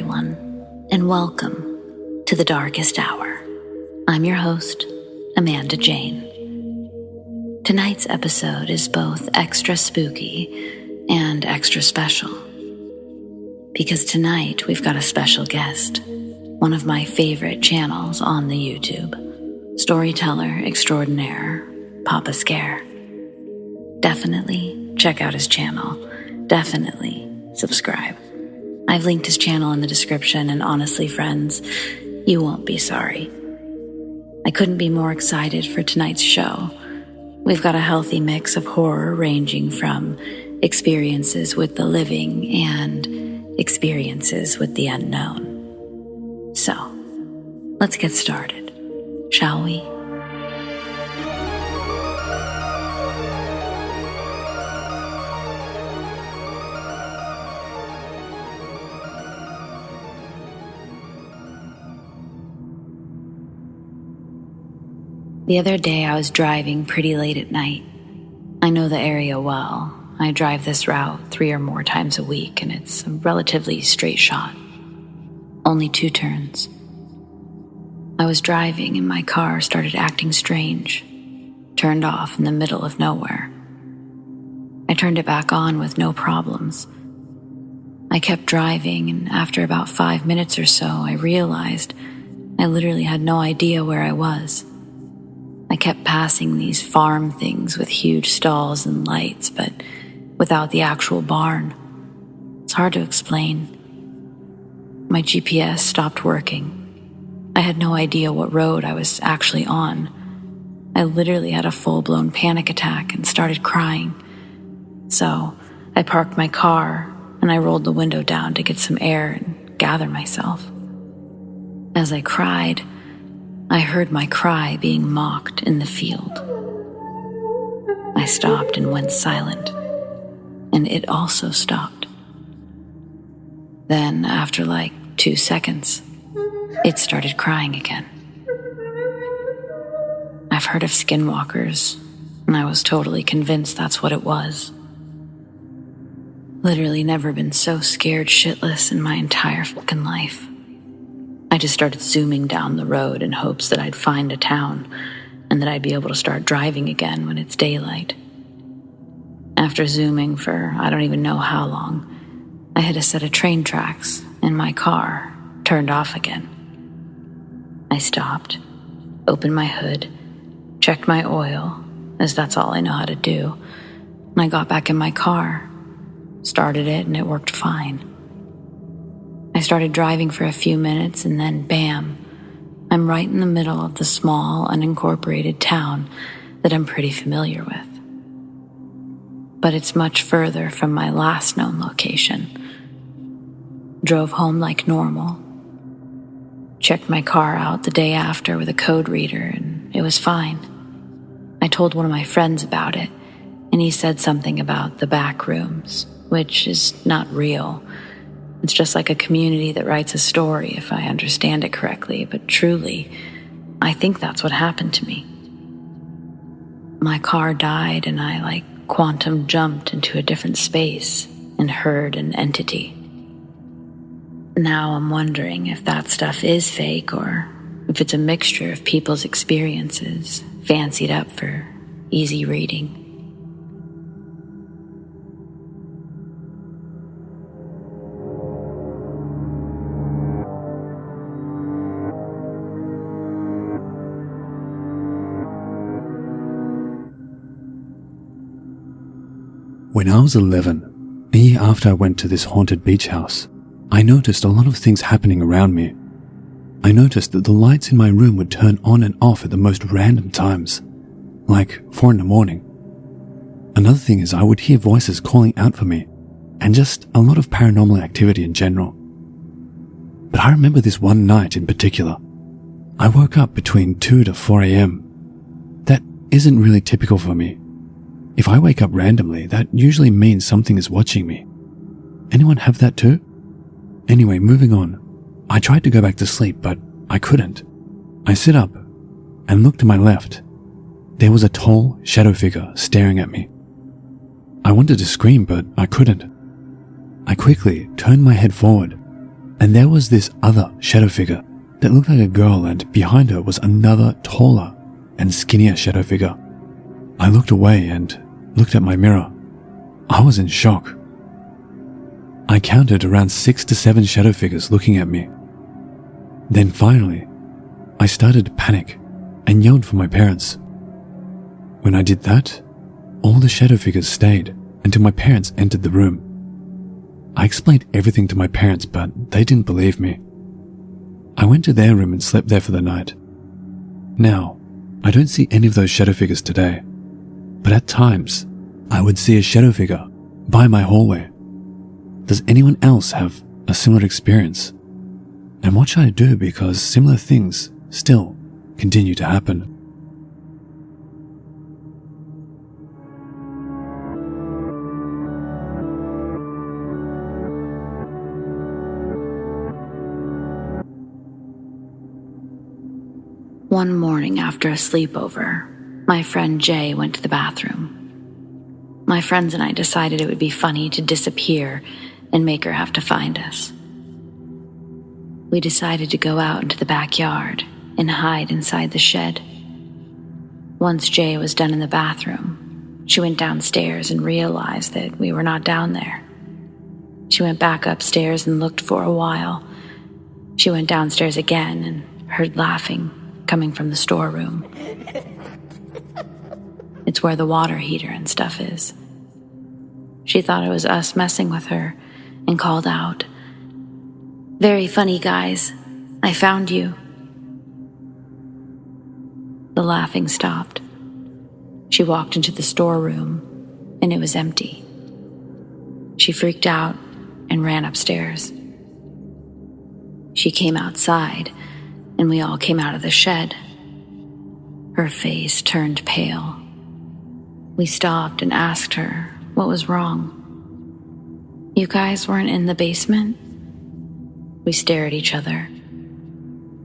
everyone, and welcome to the Darkest Hour. I'm your host, Amanda Jane. Tonight's episode is both extra spooky and extra special, because tonight we've got a special guest, one of my favorite channels on the YouTube, storyteller extraordinaire, Papa Scare. Definitely check out his channel. Definitely subscribe. I've linked his channel in the description, and honestly, friends, you won't be sorry. I couldn't be more excited for tonight's show. We've got a healthy mix of horror ranging from experiences with the living and experiences with the unknown. So, let's get started, shall we? The other day I was driving pretty late at night. I know the area well. I drive this route 3 or more times a week, and it's a relatively straight shot. Only 2 turns. I was driving and my car started acting strange. Turned off in the middle of nowhere. I turned it back on with no problems. I kept driving, and after about 5 minutes or so, I realized I literally had no idea where I was. I kept passing these farm things with huge stalls and lights, but without the actual barn. It's hard to explain. My GPS stopped working. I had no idea what road I was actually on. I literally had a full-blown panic attack and started crying. So I parked my car and I rolled the window down to get some air and gather myself. As I cried, I heard my cry being mocked in the field. I stopped and went silent, and it also stopped. Then, after like 2 seconds, it started crying again. I've heard of skinwalkers, and I was totally convinced that's what it was. Literally never been so scared shitless in my entire fucking life. I just started zooming down the road in hopes that I'd find a town and that I'd be able to start driving again when it's daylight. After zooming for I don't even know how long, I hit a set of train tracks and my car turned off again. I stopped, opened my hood, checked my oil, as that's all I know how to do, and I got back in my car, started it, and it worked fine. I started driving for a few minutes and then bam, I'm right in the middle of the small, unincorporated town that I'm pretty familiar with. But it's much further from my last known location. Drove home like normal. Checked my car out the day after with a code reader and it was fine. I told one of my friends about it and he said something about the back rooms, which is not real. It's just like a community that writes a story, if I understand it correctly, but truly, I think that's what happened to me. My car died and I quantum jumped into a different space and heard an entity. Now I'm wondering if that stuff is fake or if it's a mixture of people's experiences, fancied up for easy reading. When I was 11, a year after I went to this haunted beach house, I noticed a lot of things happening around me. I noticed that the lights in my room would turn on and off at the most random times, like 4 a.m. Another thing is I would hear voices calling out for me, and just a lot of paranormal activity in general. But I remember this one night in particular. I woke up between 2 to 4 a.m. That isn't really typical for me. If I wake up randomly, that usually means something is watching me. Anyone have that too? Anyway, moving on. I tried to go back to sleep, but I couldn't. I sit up and looked to my left. There was a tall shadow figure staring at me. I wanted to scream, but I couldn't. I quickly turned my head forward and there was this other shadow figure that looked like a girl, and behind her was another taller and skinnier shadow figure. I looked away and looked at my mirror. I was in shock. I counted around 6 to 7 shadow figures looking at me. Then finally, I started to panic and yelled for my parents. When I did that, all the shadow figures stayed until my parents entered the room. I explained everything to my parents, but they didn't believe me. I went to their room and slept there for the night. Now, I don't see any of those shadow figures today, but at times, I would see a shadow figure by my hallway. Does anyone else have a similar experience? And what should I do, because similar things still continue to happen? One morning after a sleepover, my friend Jay went to the bathroom. My friends and I decided it would be funny to disappear and make her have to find us. We decided to go out into the backyard and hide inside the shed. Once Jay was done in the bathroom, she went downstairs and realized that we were not down there. She went back upstairs and looked for a while. She went downstairs again and heard laughing coming from the storeroom. It's where the water heater and stuff is. She thought it was us messing with her and called out, "Very funny, guys. I found you." The laughing stopped. She walked into the storeroom and it was empty. She freaked out and ran upstairs. She came outside and we all came out of the shed. Her face turned pale. We stopped and asked her what was wrong. "You guys weren't in the basement?" We stared at each other.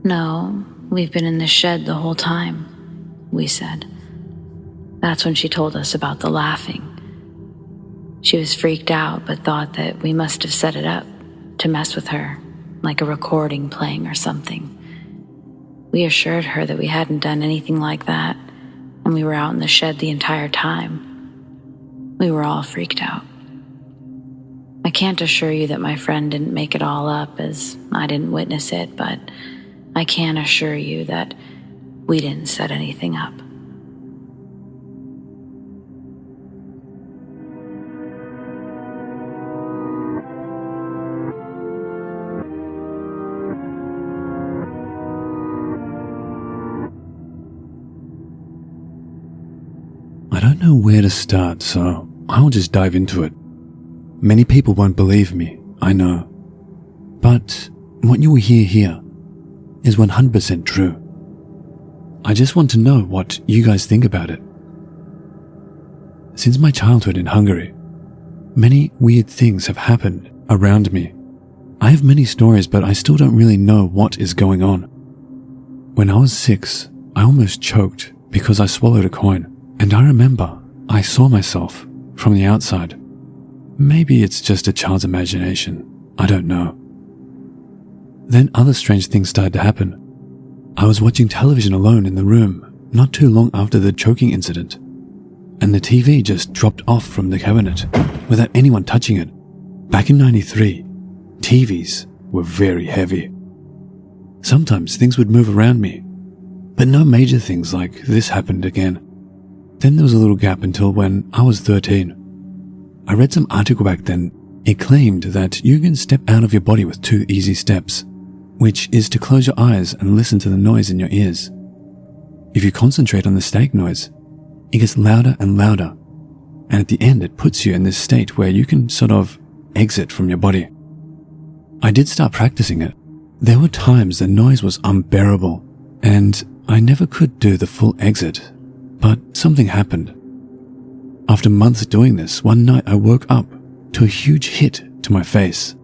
"No, we've been in the shed the whole time," we said. That's when she told us about the laughing. She was freaked out but thought that we must have set it up to mess with her, like a recording playing or something. We assured her that we hadn't done anything like that, and we were out in the shed the entire time. We were all freaked out. I can't assure you that my friend didn't make it all up, as I didn't witness it, but I can assure you that we didn't set anything up. I don't know where to start, so I'll just dive into it. Many people won't believe me, I know. But what you will hear here is 100% true. I just want to know what you guys think about it. Since my childhood in Hungary, many weird things have happened around me. I have many stories, but I still don't really know what is going on. When I was 6, I almost choked because I swallowed a coin. And I remember I saw myself from the outside. Maybe it's just a child's imagination. I don't know. Then other strange things started to happen. I was watching television alone in the room not too long after the choking incident, and the TV just dropped off from the cabinet without anyone touching it. Back in '93, TVs were very heavy. Sometimes things would move around me, but no major things like this happened again. Then there was a little gap until when I was 13. I read some article back then. It claimed that you can step out of your body with 2 easy steps, which is to close your eyes and listen to the noise in your ears. If you concentrate on the static noise, it gets louder and louder, and at the end it puts you in this state where you can sort of exit from your body. I did start practicing it. There were times the noise was unbearable, and I never could do the full exit. But something happened. After months doing this, one night I woke up to a huge hit to my face.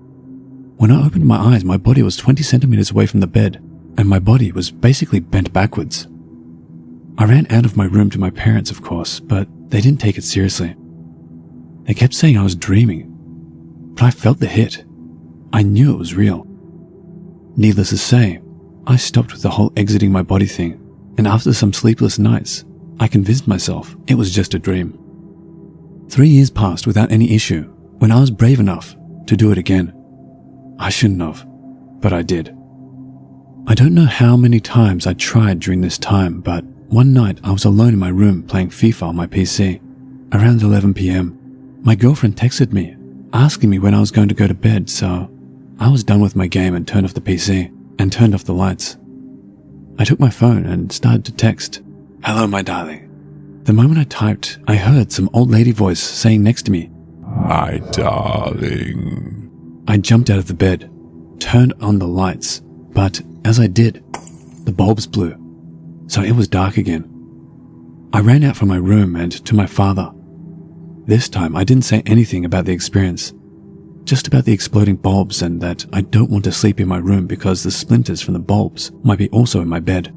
When I opened my eyes, my body was 20 centimeters away from the bed, and my body was basically bent backwards. I ran out of my room to my parents, of course, but they didn't take it seriously. They kept saying I was dreaming, but I felt the hit. I knew it was real. Needless to say, I stopped with the whole exiting my body thing, and after some sleepless nights, I convinced myself it was just a dream. 3 years passed without any issue when I was brave enough to do it again. I shouldn't have, but I did. I don't know how many times I tried during this time, but one night I was alone in my room playing FIFA on my PC. Around 11 p.m, my girlfriend texted me, asking me when I was going to go to bed, so I was done with my game and turned off the PC and turned off the lights. I took my phone and started to text, "Hello, my darling." The moment I typed, I heard some old lady voice saying next to me, "My darling." I jumped out of the bed, turned on the lights, but as I did, the bulbs blew, so it was dark again. I ran out from my room and to my father. This time I didn't say anything about the experience, just about the exploding bulbs and that I don't want to sleep in my room because the splinters from the bulbs might be also in my bed.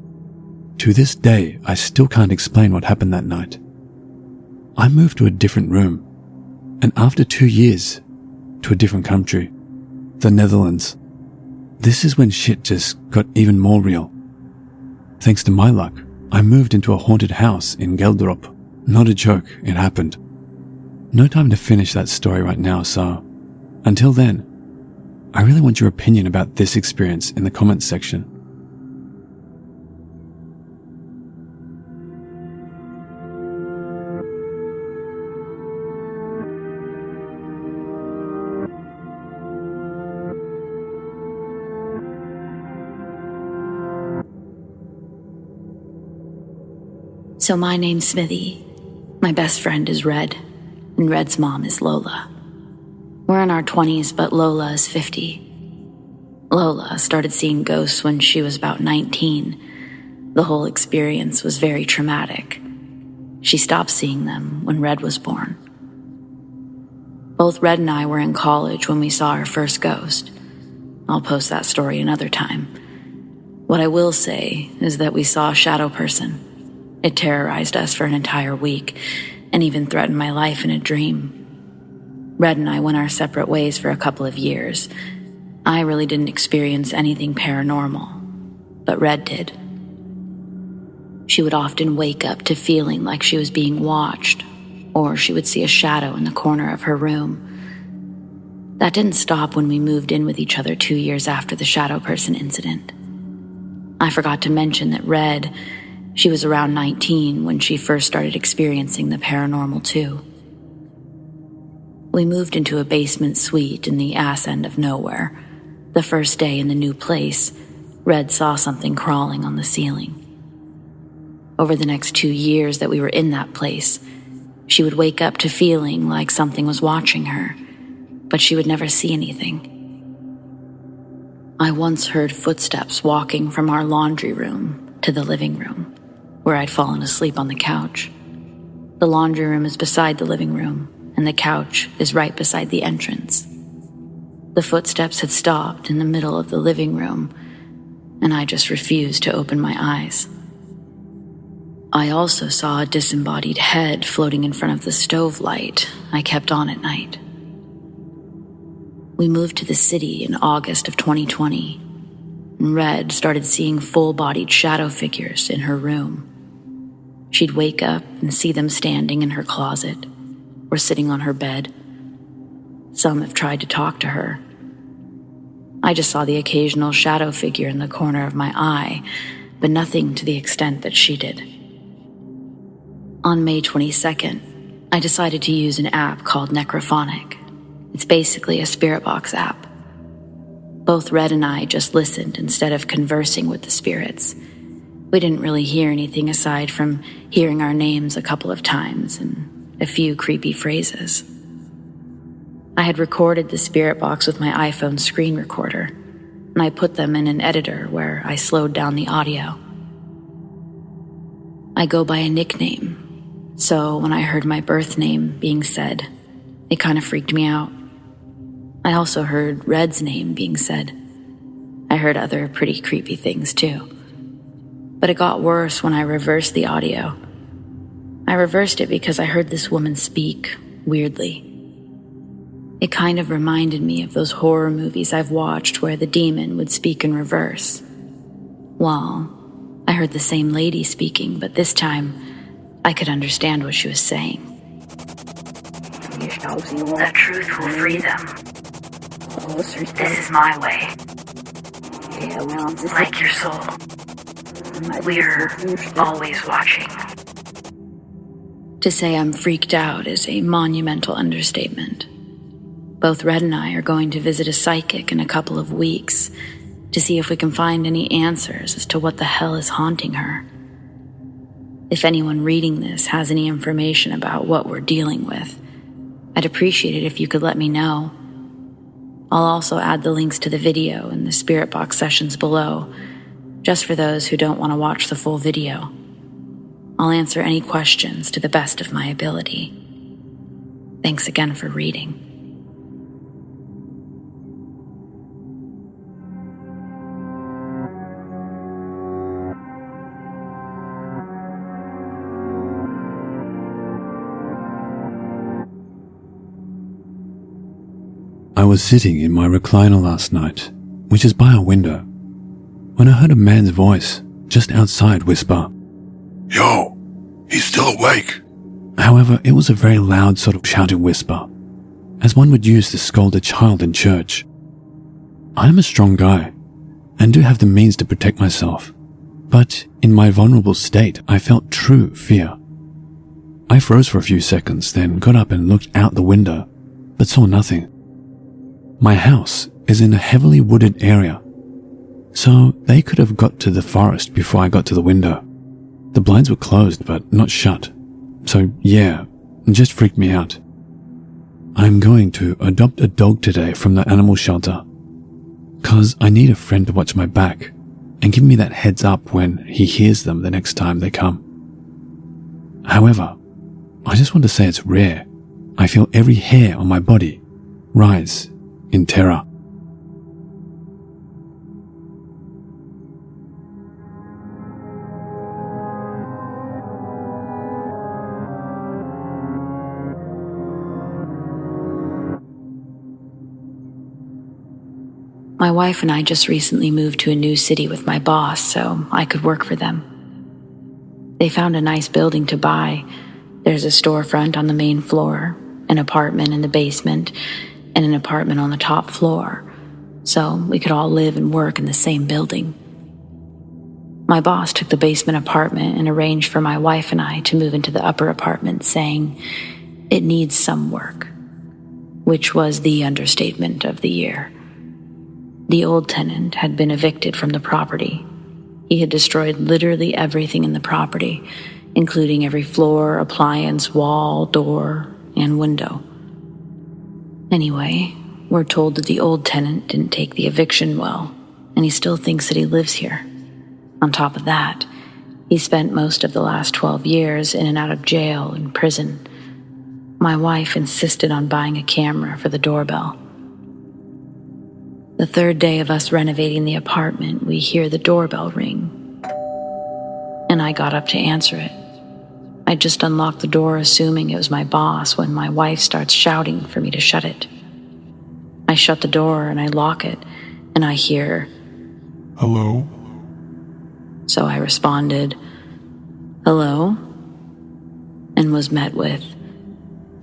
To this day, I still can't explain what happened that night. I moved to a different room, and after 2 years, to a different country, the Netherlands. This is when shit just got even more real. Thanks to my luck, I moved into a haunted house in Geldrop. Not a joke, it happened. No time to finish that story right now, so until then, I really want your opinion about this experience in the comments section. So my name's Smithy. My best friend is Red, and Red's mom is Lola. We're in our 20s, but Lola is 50. Lola started seeing ghosts when she was about 19. The whole experience was very traumatic. She stopped seeing them when Red was born. Both Red and I were in college when we saw our first ghost. I'll post that story another time. What I will say is that we saw a shadow person. It terrorized us for an entire week, and even threatened my life in a dream. Red and I went our separate ways for a couple of years. I really didn't experience anything paranormal, but Red did. She would often wake up to feeling like she was being watched, or she would see a shadow in the corner of her room. That didn't stop when we moved in with each other 2 years after the shadow person incident. I forgot to mention that Red, she was around 19 when she first started experiencing the paranormal too. We moved into a basement suite in the ass end of nowhere. The first day in the new place, Red saw something crawling on the ceiling. Over the next 2 years that we were in that place, she would wake up to feeling like something was watching her, but she would never see anything. I once heard footsteps walking from our laundry room to the living room, where I'd fallen asleep on the couch. The laundry room is beside the living room, and the couch is right beside the entrance. The footsteps had stopped in the middle of the living room, and I just refused to open my eyes. I also saw a disembodied head floating in front of the stove light I kept on at night. We moved to the city in August of 2020, and Red started seeing full-bodied shadow figures in her room. She'd wake up and see them standing in her closet or sitting on her bed. Some have tried to talk to her. I just saw the occasional shadow figure in the corner of my eye, but nothing to the extent that she did. On May 22nd, I decided to use an app called Necrophonic. It's basically a spirit box app. Both Red and I just listened instead of conversing with the spirits. We didn't really hear anything aside from hearing our names a couple of times and a few creepy phrases. I had recorded the spirit box with my iPhone screen recorder, and I put them in an editor where I slowed down the audio. I go by a nickname, so when I heard my birth name being said, it kind of freaked me out. I also heard Red's name being said. I heard other pretty creepy things too. But it got worse when I reversed the audio. I reversed it because I heard this woman speak weirdly. It kind of reminded me of those horror movies I've watched where the demon would speak in reverse. Well, I heard the same lady speaking, but this time I could understand what she was saying. The truth will free them. This is my way. Like your soul. We're always watching. To say I'm freaked out is a monumental understatement. Both Red and I are going to visit a psychic in a couple of weeks to see if we can find any answers as to what the hell is haunting her. If anyone reading this has any information about what we're dealing with, I'd appreciate it if you could let me know. I'll also add the links to the video in the Spirit Box sessions below, just for those who don't want to watch the full video. I'll answer any questions to the best of my ability. Thanks again for reading. I was sitting in my recliner last night, which is by a window, when I heard a man's voice just outside whisper, "Yo, he's still awake." However, it was a very loud sort of shouting whisper, as one would use to scold a child in church. I am a strong guy, and do have the means to protect myself, but in my vulnerable state I felt true fear. I froze for a few seconds, then got up and looked out the window, but saw nothing. My house is in a heavily wooded area, so they could have got to the forest before I got to the window. The blinds were closed but not shut, so yeah, it just freaked me out. I'm going to adopt a dog today from the animal shelter, cause I need a friend to watch my back and give me that heads up when he hears them the next time they come. However, I just want to say it's rare. I feel every hair on my body rise in terror. My wife and I just recently moved to a new city with my boss, so I could work for them. They found a nice building to buy. There's a storefront on the main floor, an apartment in the basement, and an apartment on the top floor, so we could all live and work in the same building. My boss took the basement apartment and arranged for my wife and I to move into the upper apartment, saying it needs some work, which was the understatement of the year. The old tenant had been evicted from the property. He had destroyed literally everything in the property, including every floor, appliance, wall, door, and window. Anyway, we're told that the old tenant didn't take the eviction well, and he still thinks that he lives here. On top of that, he spent most of the last 12 years in and out of jail and prison. My wife insisted on buying a camera for the doorbell. The third day of us renovating the apartment, we hear the doorbell ring, and I got up to answer it. I just unlocked the door assuming it was my boss when my wife starts shouting for me to shut it. I shut the door and I lock it, and I hear, "Hello?" So I responded, "Hello?" and was met with,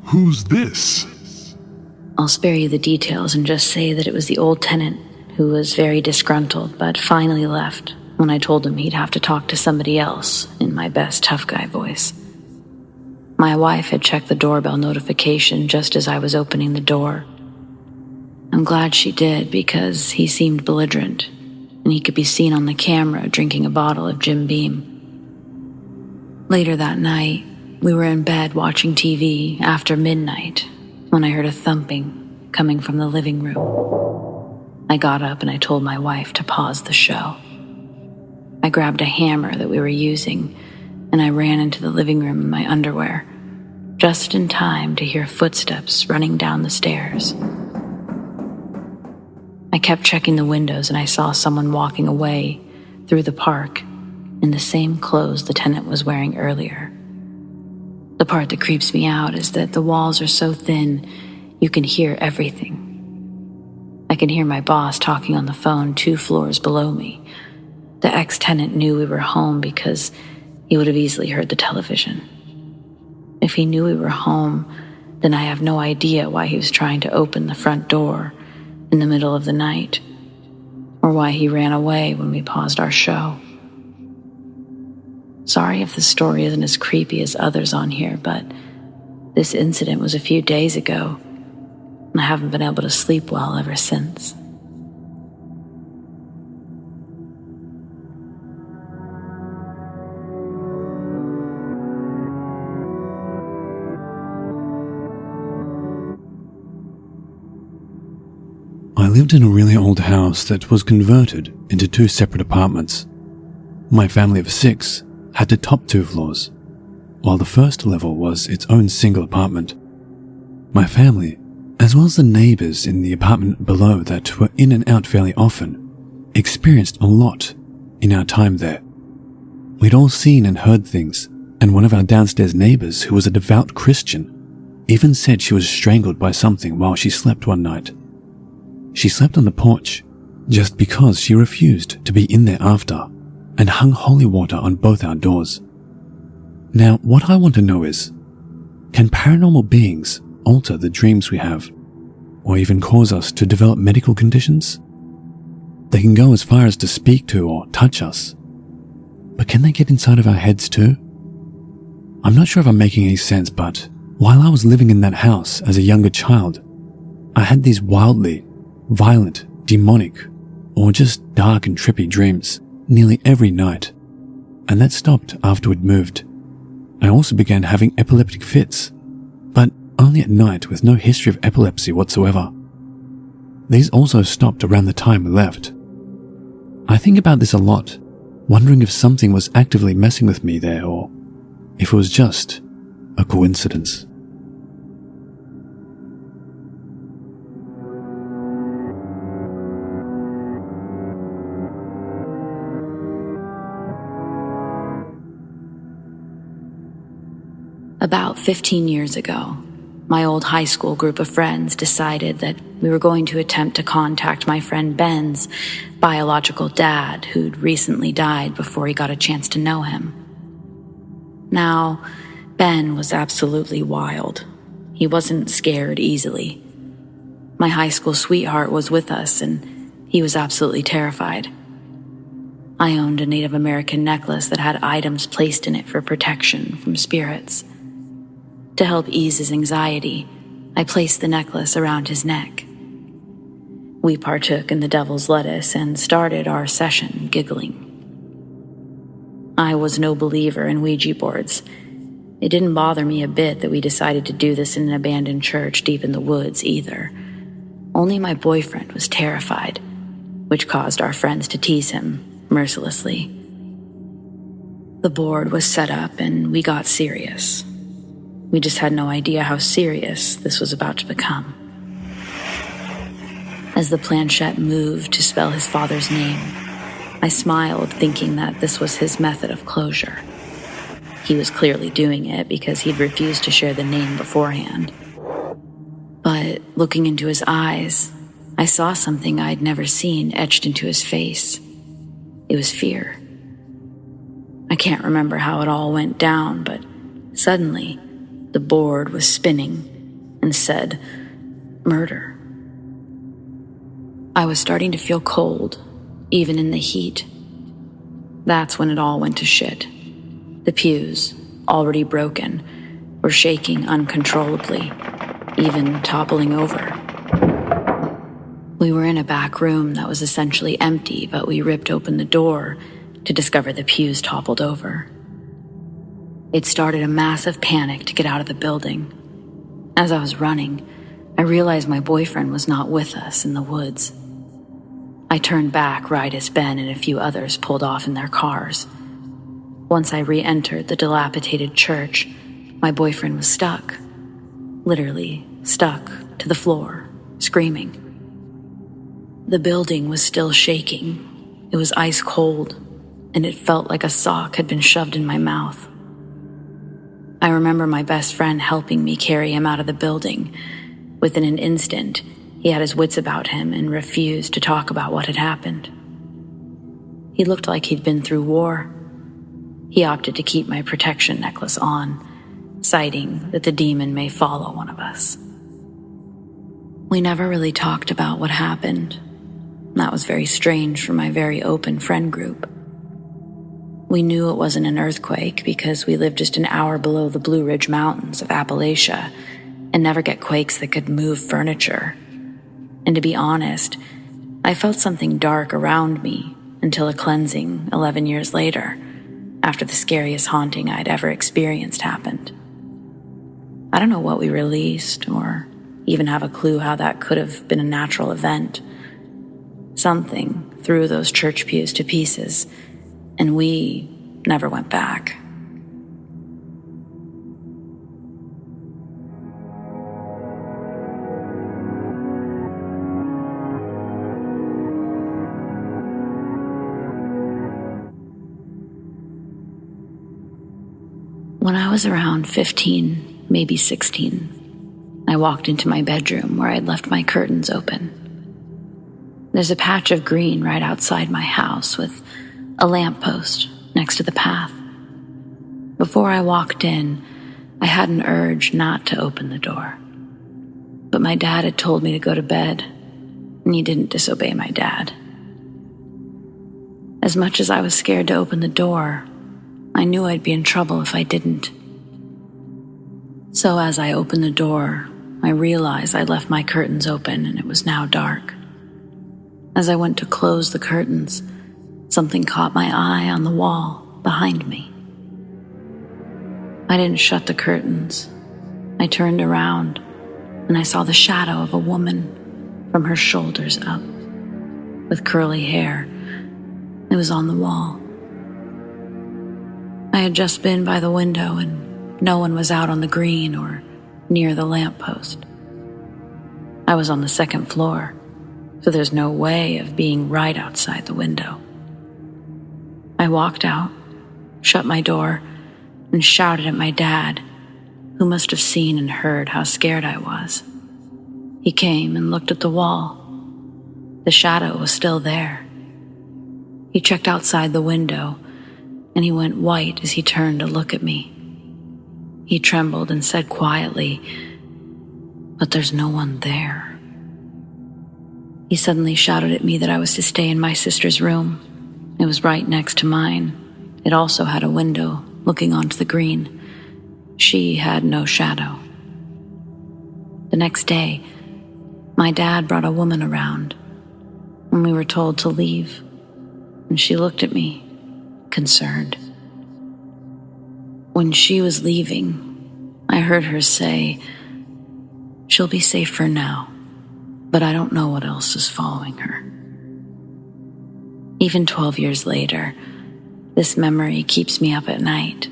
"Who's this?" I'll spare you the details and just say that it was the old tenant who was very disgruntled but finally left when I told him he'd have to talk to somebody else in my best tough guy voice. My wife had checked the doorbell notification just as I was opening the door. I'm glad she did because he seemed belligerent and he could be seen on the camera drinking a bottle of Jim Beam. Later that night, we were in bed watching TV after midnight when I heard a thumping coming from the living room. I got up and I told my wife to pause the show. I grabbed a hammer that we were using and I ran into the living room in my underwear, just in time to hear footsteps running down the stairs. I kept checking the windows and I saw someone walking away through the park in the same clothes the tenant was wearing earlier. The part that creeps me out is that the walls are so thin, You can hear everything. I can hear my boss talking on the phone 2 floors below me. The ex-tenant knew we were home because he would have easily heard the television. If he knew we were home, then I have no idea why he was trying to open the front door in the middle of the night, or why he ran away when we paused our show. Sorry if the story isn't as creepy as others on here, but this incident was a few days ago, and I haven't been able to sleep well ever since. I lived in a really old house that was converted into 2 separate apartments. My family of 6 had the top 2 floors, while the first level was its own single apartment. My family, as well as the neighbors in the apartment below that were in and out fairly often, experienced a lot in our time there. We'd all seen and heard things, and one of our downstairs neighbors, who was a devout Christian, even said she was strangled by something while she slept one night. She slept on the porch just because she refused to be in there after, and hung holy water on both our doors. Now, what I want to know is, can paranormal beings alter the dreams we have, or even cause us to develop medical conditions? They can go as far as to speak to or touch us, but can they get inside of our heads too? I'm not sure if I'm making any sense, but while I was living in that house as a younger child, I had these wildly violent, demonic, or just dark and trippy dreams nearly every night, and that stopped after we'd moved. I also began having epileptic fits, but only at night with no history of epilepsy whatsoever. These also stopped around the time we left. I think about this a lot, wondering if something was actively messing with me there or if it was just a coincidence. About 15 years ago, my old high school group of friends decided that we were going to attempt to contact my friend Ben's biological dad, who'd recently died before he got a chance to know him. Now, Ben was absolutely wild. He wasn't scared easily. My high school sweetheart was with us, and he was absolutely terrified. I owned a Native American necklace that had items placed in it for protection from spirits. To help ease his anxiety, I placed the necklace around his neck. We partook in the devil's lettuce and started our session giggling. I was no believer in Ouija boards. It didn't bother me a bit that we decided to do this in an abandoned church deep in the woods either. Only my boyfriend was terrified, which caused our friends to tease him mercilessly. The board was set up and we got serious. We just had no idea how serious this was about to become. As the planchette moved to spell his father's name, I smiled, thinking that this was his method of closure. He was clearly doing it because he'd refused to share the name beforehand. But looking into his eyes, I saw something I'd never seen etched into his face. It was fear. I can't remember how it all went down, but suddenly, the board was spinning and said, "Murder." I was starting to feel cold, even in the heat. That's when it all went to shit. The pews, already broken, were shaking uncontrollably, even toppling over. We were in a back room that was essentially empty, but we ripped open the door to discover the pews toppled over. It started a massive panic to get out of the building. As I was running, I realized my boyfriend was not with us in the woods. I turned back right as Ben and a few others pulled off in their cars. Once I re-entered the dilapidated church, my boyfriend was stuck. Literally stuck to the floor, screaming. The building was still shaking. It was ice cold, and it felt like a sock had been shoved in my mouth. I remember my best friend helping me carry him out of the building, Within an instant, he had his wits about him and refused to talk about what had happened. He looked like he'd been through war. He opted to keep my protection necklace on, citing that the demon may follow one of us. We never really talked about what happened. That was very strange for my very open friend group. We knew it wasn't an earthquake because we lived just an hour below the Blue Ridge Mountains of Appalachia and never get quakes that could move furniture. And to be honest, I felt something dark around me until a cleansing 11 years later, after the scariest haunting I'd ever experienced happened. I don't know what we released or even have a clue how that could have been a natural event. Something threw those church pews to pieces, and we never went back. When I was around 15, maybe 16, I walked into my bedroom where I'd left my curtains open. There's a patch of green right outside my house with a lamppost next to the path. Before I walked in, I had an urge not to open the door. But my dad had told me to go to bed, and he didn't disobey my dad. As much as I was scared to open the door, I knew I'd be in trouble if I didn't. So as I opened the door, I realized I'd left my curtains open and it was now dark. As I went to close the curtains, something caught my eye on the wall behind me. I didn't shut the curtains. I turned around and I saw the shadow of a woman from her shoulders up, with curly hair. It was on the wall. I had just been by the window and no one was out on the green or near the lamppost. I was on the second floor, so there's no way of being right outside the window. I walked out, shut my door, and shouted at my dad, who must have seen and heard how scared I was. He came and looked at the wall. The shadow was still there. He checked outside the window, and he went white as he turned to look at me. He trembled and said quietly, "But there's no one there." He suddenly shouted at me that I was to stay in my sister's room. It was right next to mine. It also had a window looking onto the green. She had no shadow. The next day, my dad brought a woman around, and we were told to leave, and she looked at me, concerned. When she was leaving, I heard her say, "She'll be safe for now, but I don't know what else is following her." Even 12 years later, this memory keeps me up at night.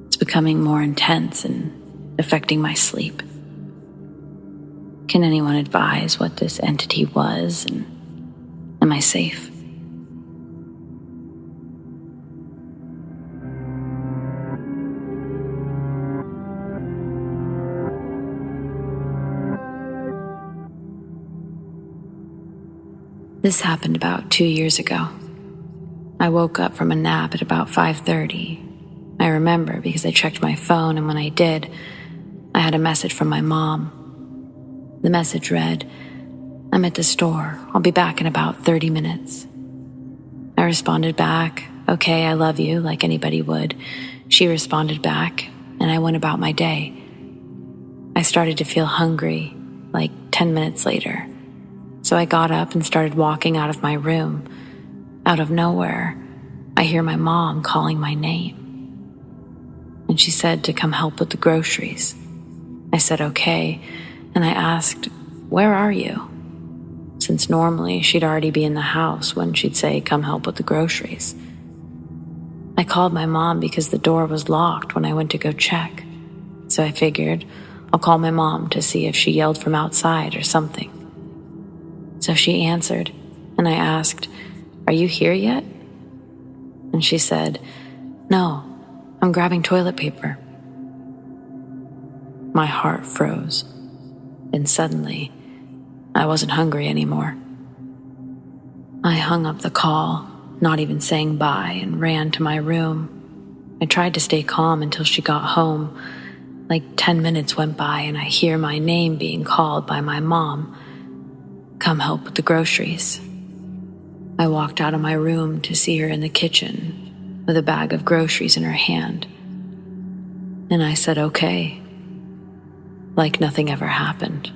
It's becoming more intense and affecting my sleep. Can anyone advise what this entity was, and am I safe? This happened about 2 years ago. I woke up from a nap at about 5:30. I remember because I checked my phone, and when I did, I had a message from my mom. The message read, "I'm at the store. I'll be back in about 30 minutes. I responded back, "Okay, I love you," like anybody would. She responded back, and I went about my day. I started to feel hungry, like 10 minutes later. So I got up and started walking out of my room. Out of nowhere, I hear my mom calling my name. And she said to come help with the groceries. I said, "Okay," and I asked, "Where are you?" Since normally she'd already be in the house when she'd say, "Come help with the groceries." I called my mom because the door was locked when I went to go check. So I figured I'll call my mom to see if she yelled from outside or something. So she answered, and I asked, "Are you here yet?" And she said, "No, I'm grabbing toilet paper." My heart froze. and suddenly, I wasn't hungry anymore. I hung up the call, not even saying bye, and ran to my room. I tried to stay calm until she got home. Like 10 minutes went by and I hear my name being called by my mom. Come help with the groceries. I walked out of my room to see her in the kitchen with a bag of groceries in her hand. And I said, okay, like nothing ever happened.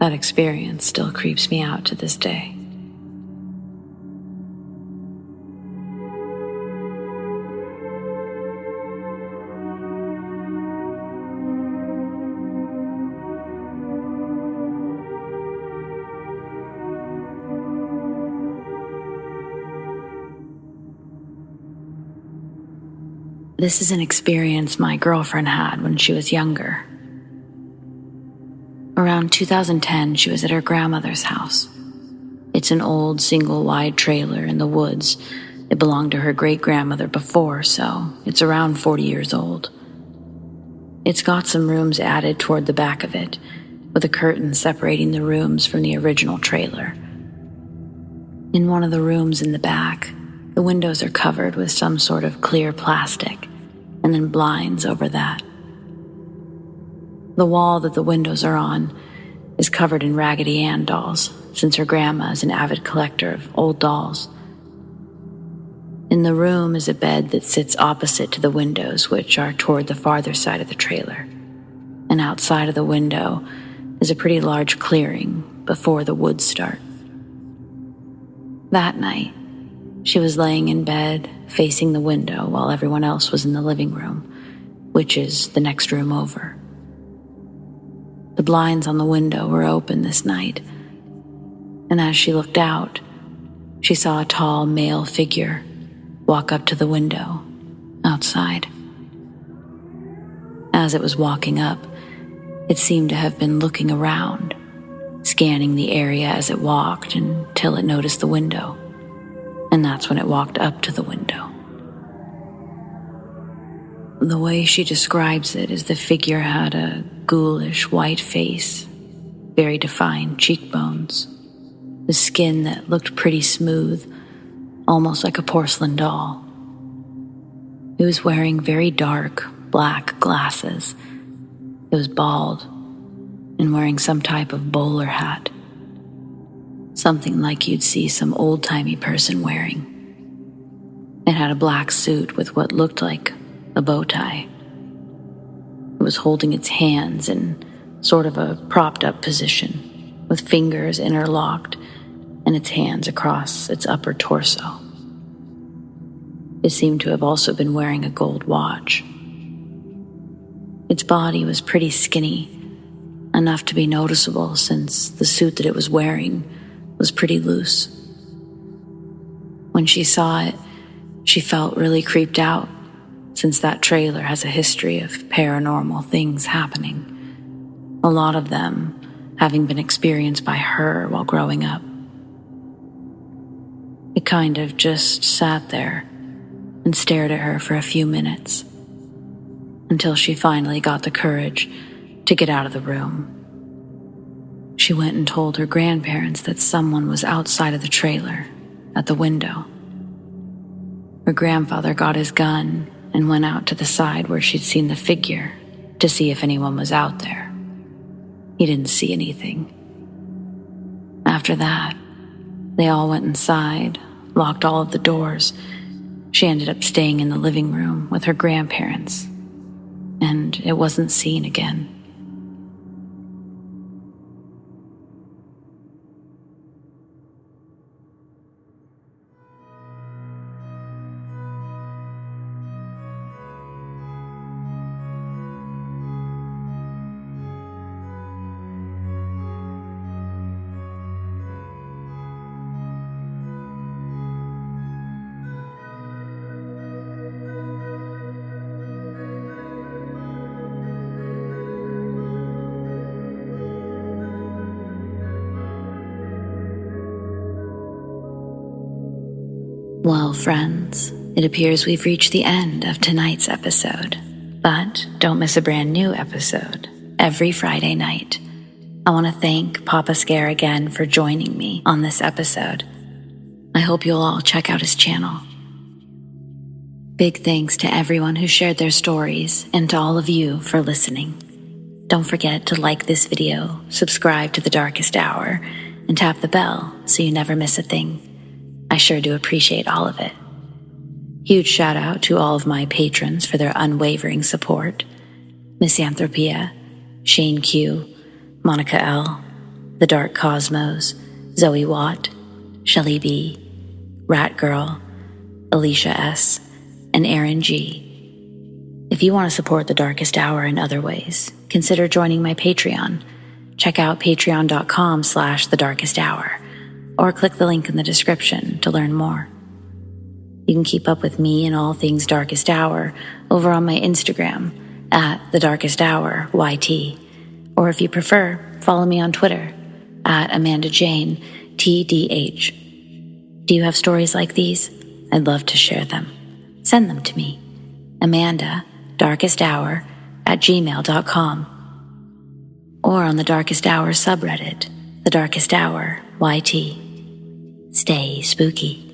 That experience still creeps me out to this day. This is an experience my girlfriend had when she was younger. Around 2010, she was at her grandmother's house. It's an old single-wide trailer in the woods. It belonged to her great-grandmother before, so it's around 40 years old. It's got some rooms added toward the back of it, with a curtain separating the rooms from the original trailer. In one of the rooms in the back, the windows are covered with some sort of clear plastic, and then blinds over that. The wall that the windows are on is covered in Raggedy Ann dolls, since her grandma is an avid collector of old dolls. In the room is a bed that sits opposite to the windows, which are toward the farther side of the trailer. And outside of the window is a pretty large clearing before the woods start. That night, she was laying in bed, facing the window, while everyone else was in the living room, which is the next room over. The blinds on the window were open this night, and as she looked out, she saw a tall male figure walk up to the window outside. As it was walking up, it seemed to have been looking around, scanning the area as it walked until it noticed the window. And that's when it walked up to the window. The way she describes it is the figure had a ghoulish white face, very defined cheekbones, the skin that looked pretty smooth, almost like a porcelain doll. It was wearing very dark black glasses. It was bald and wearing some type of bowler hat. Something like you'd see some old-timey person wearing. It had a black suit with what looked like a bow tie. It was holding its hands in sort of a propped-up position, with fingers interlocked and its hands across its upper torso. It seemed to have also been wearing a gold watch. Its body was pretty skinny, enough to be noticeable since the suit that it was wearing was pretty loose. When she saw it, she felt really creeped out, since that trailer has a history of paranormal things happening, a lot of them having been experienced by her while growing up. It kind of just sat there and stared at her for a few minutes, until she finally got the courage to get out of the room. She went and told her grandparents that someone was outside of the trailer, at the window. Her grandfather got his gun and went out to the side where she'd seen the figure to see if anyone was out there. He didn't see anything. After that, they all went inside, locked all of the doors. She ended up staying in the living room with her grandparents, and it wasn't seen again. Well, friends, it appears we've reached the end of tonight's episode. But don't miss a brand new episode every Friday night. I want to thank Papa Scare again for joining me on this episode. I hope you'll all check out his channel. Big thanks to everyone who shared their stories and to all of you for listening. Don't forget to like this video, subscribe to The Darkest Hour, and tap the bell so you never miss a thing. I sure do appreciate all of it. Huge shout out to all of my patrons for their unwavering support. MISANTHROPIA, Shane Q, Monica L, The Dark Cosmos, Zoe Watt, Shelly B, Rat Girl, ALISHA S, and ERIN G. If you want to support The Darkest Hour in other ways, consider joining my Patreon. Check out patreon.com/thedarkesthour, or click the link in the description to learn more. You can keep up with me and all things Darkest Hour over on my Instagram at thedarkesthouryt, or if you prefer, follow me on Twitter at AmandaJaneTDH. Do you have stories like these? I'd love to share them. Send them to me, AmandaDarkestHour@gmail.com, or on the Darkest Hour subreddit, The Darkest Hour YT. Stay spooky.